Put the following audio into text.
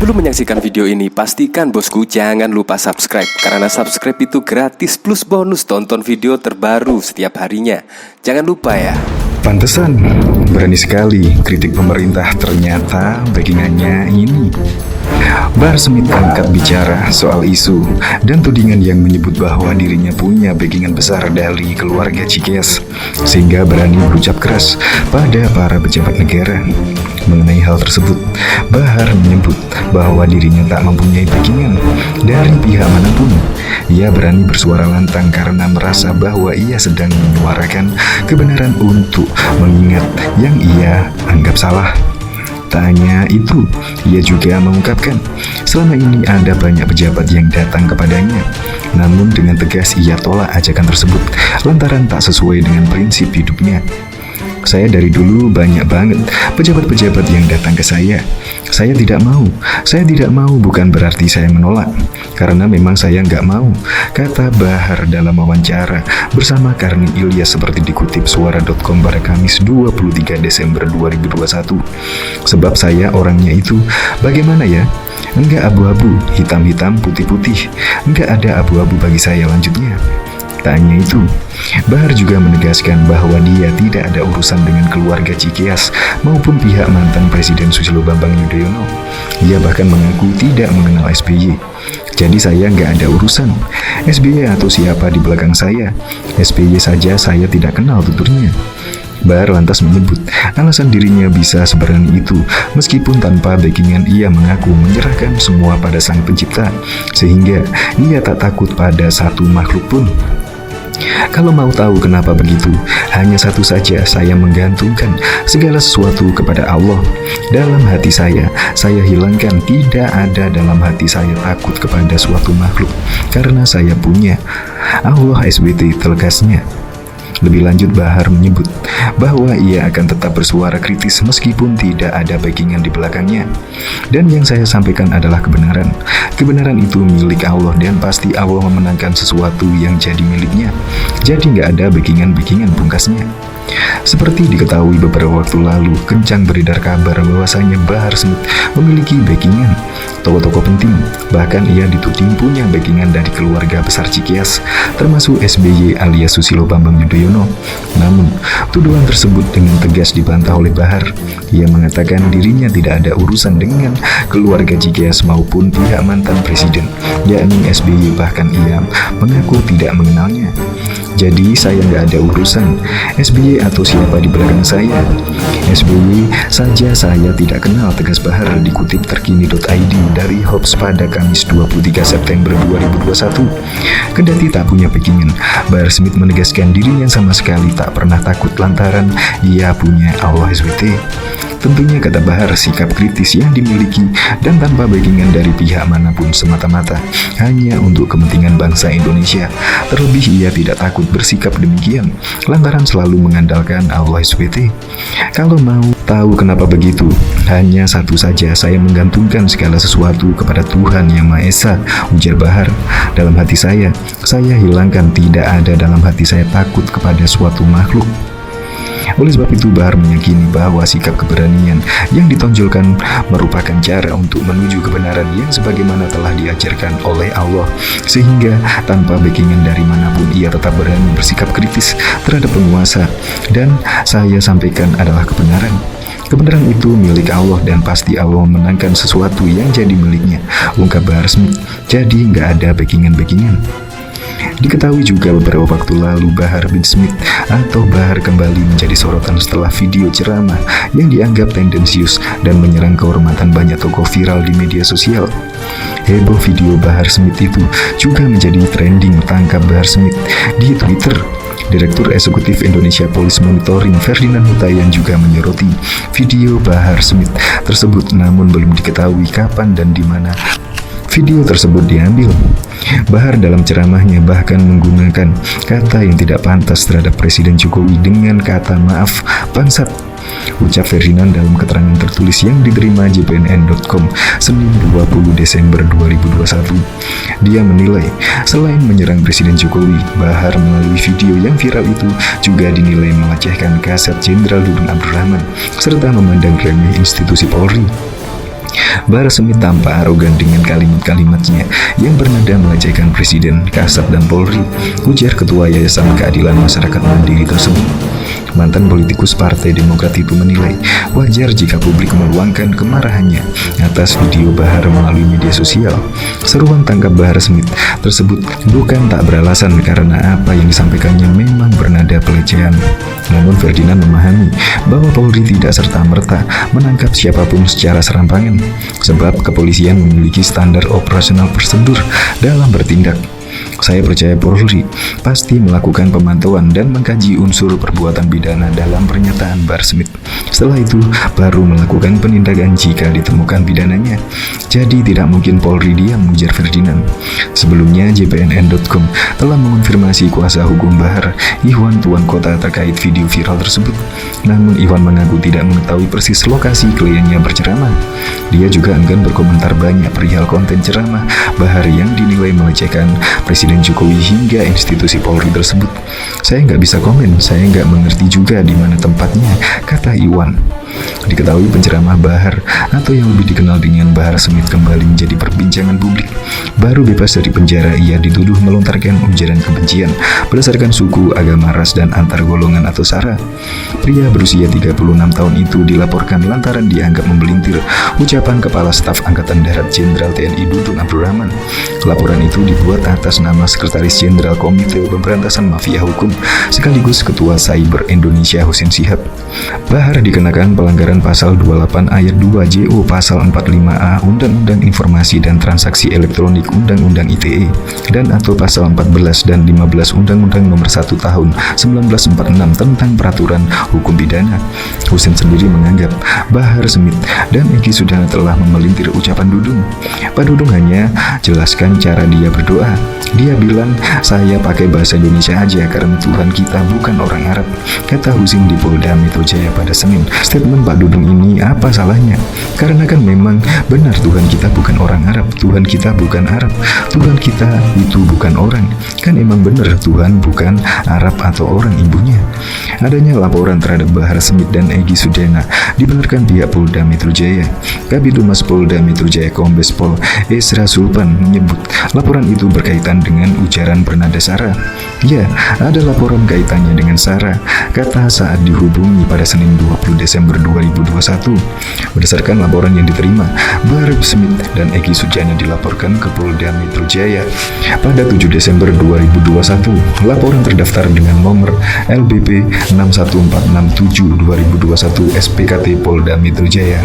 Sebelum menyaksikan video ini, pastikan bosku jangan lupa subscribe. Karena subscribe itu gratis plus bonus tonton video terbaru setiap harinya. Jangan lupa ya. Pantesan, berani sekali kritik pemerintah, ternyata backingannya ini. Bahar Smith angkat bicara soal isu dan tudingan yang menyebut bahwa dirinya punya backingan besar dari keluarga Cikeas, sehingga berani berucap keras pada para pejabat negara. Mengenai hal tersebut, Bahar menyebut bahwa dirinya tak mempunyai backingan dari pihak manapun. Ia berani bersuara lantang karena merasa bahwa ia sedang menyuarakan kebenaran untuk mengingat yang ia anggap salah. Tak hanya itu, ia juga mengungkapkan selama ini ada banyak pejabat yang datang kepadanya. Namun dengan tegas ia tolak ajakan tersebut lantaran tak sesuai dengan prinsip hidupnya. Saya dari dulu banyak banget pejabat-pejabat yang datang ke saya. Saya tidak mau bukan berarti saya menolak. Karena memang saya nggak mau, kata Bahar dalam wawancara bersama Karni Ilyas seperti dikutip suara.com pada Kamis 23 Desember 2021. Sebab saya orangnya itu, bagaimana ya? Enggak abu-abu, hitam-hitam, putih-putih. Enggak ada abu-abu bagi saya lanjutnya. Tak hanya itu, Bahar juga menegaskan bahwa dia tidak ada urusan dengan keluarga Cikeas maupun pihak mantan Presiden Susilo Bambang Yudhoyono. Ia bahkan mengaku tidak mengenal SBY. Jadi saya nggak ada urusan. SBY atau siapa di belakang saya. SBY saja saya tidak kenal tuturnya. Bahar lantas menyebut alasan dirinya bisa seberani itu meskipun tanpa backingan. Ia mengaku menyerahkan semua pada Sang Pencipta, sehingga ia tak takut pada satu makhluk pun. Kalau mau tahu kenapa begitu, hanya satu saja, saya menggantungkan segala sesuatu kepada Allah. Dalam hati saya hilangkan, tidak ada dalam hati saya takut kepada suatu makhluk, karena saya punya Allah SWT, tegasnya. Lebih lanjut, Bahar menyebut bahwa ia akan tetap bersuara kritis meskipun tidak ada backingan di belakangnya. Dan yang saya sampaikan adalah kebenaran. Kebenaran itu milik Allah dan pasti Allah memenangkan sesuatu yang jadi miliknya. Jadi nggak ada backingan-backingan, pungkasnya. Seperti diketahui beberapa waktu lalu, kencang beredar kabar bahwasanya Bahar Smith memiliki backingan tokoh-tokoh penting. Bahkan ia dituding punya backingan dari keluarga besar Cikeas, termasuk SBY alias Susilo Bambang Yudhoyono. Namun, tuduhan tersebut dengan tegas dibantah oleh Bahar. Ia mengatakan dirinya tidak ada urusan dengan keluarga Cikeas maupun pihak mantan presiden, yakni SBY. Bahkan ia mengaku tidak mengenalnya. Jadi saya nggak ada urusan SBY atau siapa di belakang saya. SBY saja saya tidak kenal, tegas Bahar, dikutip terkini.id dari Hops pada Kamis 23 September 2021. Kendati tak punya backingan, Bahar Smith menegaskan dirinya sama sekali tak pernah takut lantaran ia punya Allah SWT. Tentunya, kata Bahar, sikap kritis yang dimiliki dan tanpa backingan dari pihak manapun semata-mata hanya untuk kepentingan bangsa Indonesia. Terlebih ia tidak takut bersikap demikian lantaran selalu mengandalkan Allah SWT. Kalau mau tahu kenapa begitu, hanya satu saja, saya menggantungkan segala sesuatu kepada Tuhan Yang Maha Esa, ujar Bahar. Dalam hati saya hilangkan, tidak ada dalam hati saya takut kepada suatu makhluk. Oleh sebab itu, Bahar meyakini bahwa sikap keberanian yang ditonjolkan merupakan cara untuk menuju kebenaran yang sebagaimana telah diajarkan oleh Allah, sehingga tanpa backingan dari manapun ia tetap berani bersikap kritis terhadap penguasa. Dan saya sampaikan adalah kebenaran. Kebenaran itu milik Allah dan pasti Allah memenangkan sesuatu yang jadi miliknya, ungkap Bahar Smith. Jadi nggak ada backingan-backingan. Diketahui juga beberapa waktu lalu Bahar bin Smith atau Bahar kembali menjadi sorotan setelah video ceramah yang dianggap tendensius dan menyerang kehormatan banyak tokoh viral di media sosial. Heboh video Bahar Smith itu juga menjadi trending. Tangkap Bahar Smith di Twitter. Direktur Eksekutif Indonesia Police Monitoring Ferdinand Hutayan juga menyoroti video Bahar Smith tersebut, namun belum diketahui kapan dan di mana video tersebut diambil. Bahar dalam ceramahnya bahkan menggunakan kata yang tidak pantas terhadap Presiden Jokowi dengan kata maaf bangsat, ucap Ferdinand dalam keterangan tertulis yang diterima jpnn.com Senin 20 Desember 2021. Dia menilai selain menyerang Presiden Jokowi, Bahar melalui video yang viral itu juga dinilai melecehkan Kasat Jenderal Dudung Abdurrahman serta memandang remeh institusi Polri. Bahar Smith tampak arogan dengan kalimat-kalimatnya yang bernada melecehkan Presiden, Kasat, dan Polri, ujar Ketua Yayasan Keadilan Masyarakat Mandiri tersebut. Mantan politikus Partai Demokrat itu menilai wajar jika publik meluangkan kemarahannya atas video Bahar melalui media sosial. Seruan tangkap Bahar Smith tersebut bukan tak beralasan karena apa yang disampaikannya memang bernada pelecehan. Namun Ferdinand memahami bahwa Polri tidak serta-merta menangkap siapapun secara serampangan, sebab kepolisian memiliki standar operasional prosedur dalam bertindak. Saya percaya Polri pasti melakukan pemantauan dan mengkaji unsur perbuatan pidana dalam pernyataan Bahar Smith. Setelah itu, baru melakukan penindakan jika ditemukan pidananya. Jadi tidak mungkin Polri diam, ujar Ferdinand. Sebelumnya, JPNN.com telah mengonfirmasi kuasa hukum Bahar, Iwan Tuan Kota, terkait video viral tersebut. Namun Iwan mengaku tidak mengetahui persis lokasi kliennya berceramah. Dia juga enggan berkomentar banyak perihal konten ceramah Bahar yang dinilai melecehkan Presiden Jokowi hingga institusi Polri tersebut. Saya nggak bisa komen, saya nggak mengerti juga di mana tempatnya, kata Iwan. Diketahui penceramah Bahar atau yang lebih dikenal dengan Bahar Smith kembali menjadi perbincangan publik. Baru bebas dari penjara, ia dituduh melontarkan ujaran kebencian berdasarkan suku, agama, ras, dan antar golongan atau sara. Pria berusia 36 tahun itu dilaporkan lantaran dianggap membelintir ucapan Kepala Staf Angkatan Darat Jenderal TNI Dudung Abdurrahman. Laporan itu dibuat atas nama Sekretaris Jenderal Komite Pemberantasan Mafia Hukum sekaligus Ketua Cyber Indonesia Husin Shihab. Bahar dikenakan pelanggaran pasal 28 ayat 2 JO pasal 45A Undang-Undang Informasi dan Transaksi Elektronik Undang-Undang ITE dan atau pasal 14 dan 15 Undang-Undang Nomor 1 Tahun 1946 tentang Peraturan Hukum Pidana. Husin sendiri menganggap Bahar Smith dan Egy Sujana telah memelintir ucapan Dudung. Pak Dudung hanya jelaskan cara dia berdoa. Dia bilang, saya pakai bahasa Indonesia aja karena Tuhan kita bukan orang Arab, kata Husin di Polda Metro Jaya pada Senin. Statement Pak Dudung ini apa salahnya? Karena kan memang benar Tuhan kita bukan orang Arab, Tuhan kita bukan Arab, Tuhan kita itu bukan orang. Kan emang benar Tuhan bukan Arab atau orang ibunya. Adanya laporan terhadap Bahar Smith dan Egy Sujana dibenarkan pihak Polda Metro Jaya. Kabid Humas Polda Metro Jaya Kombes Pol Esra Sulpan menyebut laporan itu berkaitan dengan ujaran bernada sara. Ya, ada laporan kaitannya dengan sara, kata saat dihubungi pada Senin 20 Desember 2021. Berdasarkan laporan yang diterima, Bahar Smith dan Egy Sujana dilaporkan ke Polda Metro Jaya pada 7 Desember 2021. Laporan terdaftar dengan nomor LBP 61467 2021 SPKT Polda Metro Jaya.